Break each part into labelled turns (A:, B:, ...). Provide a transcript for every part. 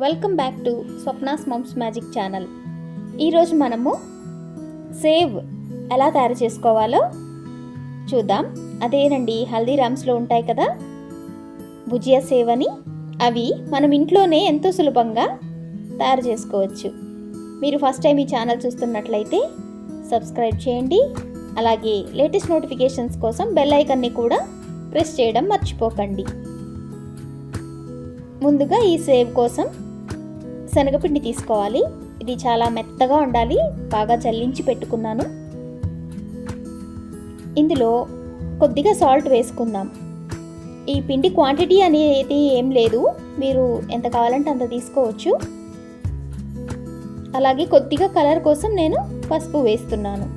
A: Welcome back to Swapna's mumps magic channel. ఈరోజు మనము save ఎలా తయారు చేసుకోవాలో చూద్దాం. అదేనండి, హల్దీరామ్స్లో ఉంటాయి కదా భుజియా సేవ్ అని. అవి మనం ఇంట్లోనే ఎంతో సులభంగా తయారు చేసుకోవచ్చు. మీరు ఫస్ట్ టైం ఈ ఛానల్ చూస్తున్నట్లయితే సబ్స్క్రైబ్ చేయండి. అలాగే లేటెస్ట్ నోటిఫికేషన్స్ కోసం బెల్ ఐకాన్ని కూడా ప్రెస్ చేయడం మర్చిపోకండి. ముందుగా ఈ సేవ్ కోసం శనగపిండి తీసుకోవాలి. ఇది చాలా మెత్తగా ఉండాలి, బాగా జల్లించి పెట్టుకున్నాను. ఇందులో కొద్దిగా సాల్ట్ వేసుకుందాం. ఈ పిండి క్వాంటిటీ అనేది ఏం లేదు, మీరు ఎంత కావాలంటే అంత తీసుకోవచ్చు. అలాగే కొద్దిగా కలర్ కోసం నేను పసుపు వేస్తున్నాను.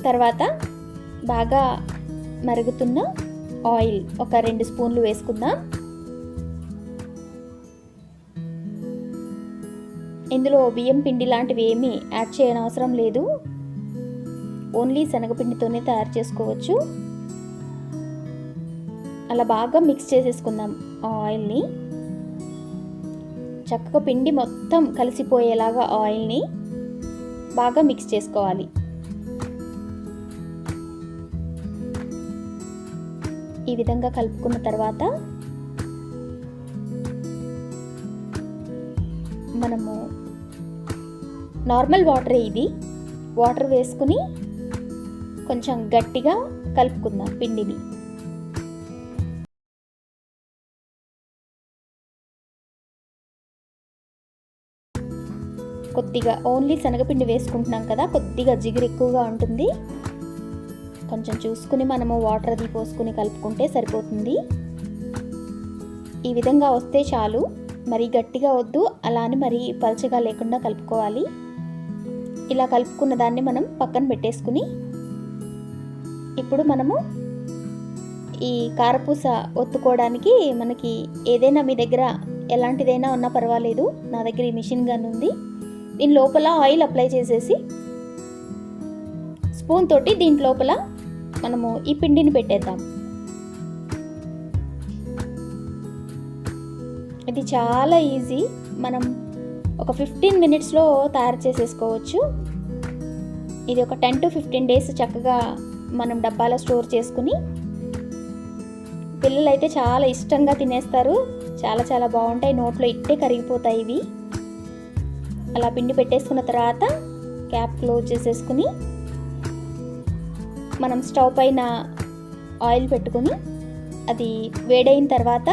A: తర్వాత బాగా మరుగుతున్న ఆయిల్ ఒక 2 స్పూన్లు వేసుకుందాం. ఇందులో బియ్యం పిండి లాంటివి ఏమీ యాడ్ చేయని అవసరం లేదు, ఓన్లీ శనగపిండితోనే తయారు చేసుకోవచ్చు. అలా బాగా మిక్స్ చేసేసుకుందాం. ఆయిల్ని చక్కగా పిండి మొత్తం కలిసిపోయేలాగా ఆయిల్ని బాగా మిక్స్ చేసుకోవాలి. ఈ విధంగా కలుపుకున్న తర్వాత మనము నార్మల్ ఇది వాటర్ వేసుకుని కొంచెం గట్టిగా కలుపుకుందాం పిండిని. కొద్దిగా ఓన్లీ శనగపిండి వేసుకుంటున్నాం కదా, కొద్దిగా జిగురు ఎక్కువగా ఉంటుంది. కొంచెం చూసుకుని మనము వాటర్ అది పోసుకుని కలుపుకుంటే సరిపోతుంది. ఈ విధంగా వస్తే చాలు, మరీ గట్టిగా వద్దు, అలానే మరీ పలచగా లేకుండా కలుపుకోవాలి. ఇలా కలుపుకున్న దాన్ని మనం పక్కన పెట్టేసుకుని ఇప్పుడు మనము ఈ కారపూస ఒత్తుకోవడానికి మనకి ఏదైనా మీ దగ్గర ఎలాంటిదైనా ఉన్నా పర్వాలేదు, నా దగ్గర ఈ మిషన్ గన్ ఉంది. దీని లోపల ఆయిల్ అప్లై చేసేసి స్పూన్ తోటి దీని లోపల మనము ఈ పిండిని పెట్టేద్దాం. ఇది చాలా ఈజీ, మనం ఒక 15 మినిట్స్లో తయారు చేసేసుకోవచ్చు. ఇది ఒక 10 to 15 డేస్ చక్కగా మనం డబ్బాలో స్టోర్ చేసుకుని పిల్లలు అయితే చాలా ఇష్టంగా తినేస్తారు. చాలా చాలా బాగుంటాయి, నోట్లో ఇట్టే కరిగిపోతాయి ఇవి. అలా పిండి పెట్టేసుకున్న తర్వాత క్యాప్ క్లోజ్ చేసేసుకుని మనం స్టవ్ పైన ఆయిల్ పెట్టుకుని అది వేడైన తర్వాత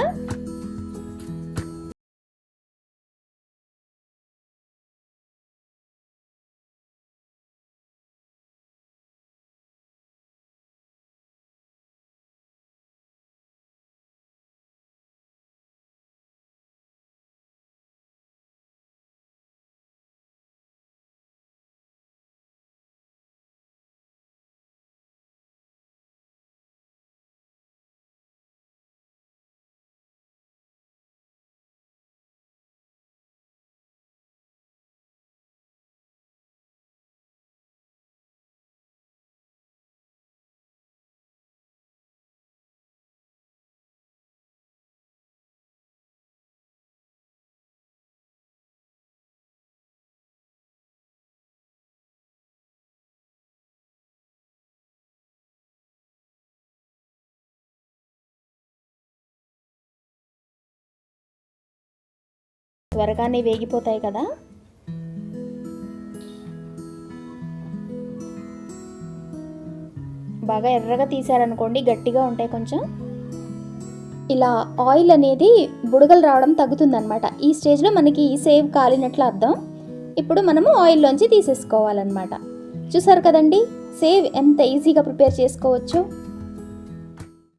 A: త్వరగానే వేగిపోతాయి కదా. బాగా ఎర్రగా తీసారనుకోండి గట్టిగా ఉంటాయి కొంచెం. ఇలా ఆయిల్ అనేది బుడగలు రావడం తగ్గుతుందన్నమాట. ఈ స్టేజ్లో మనకి సేవ్ కాలినట్లు అర్థం. ఇప్పుడు మనము ఆయిల్లోంచి తీసేసుకోవాలన్నమాట. చూసారు కదండి, సేవ్ ఎంత ఈజీగా ప్రిపేర్ చేసుకోవచ్చు.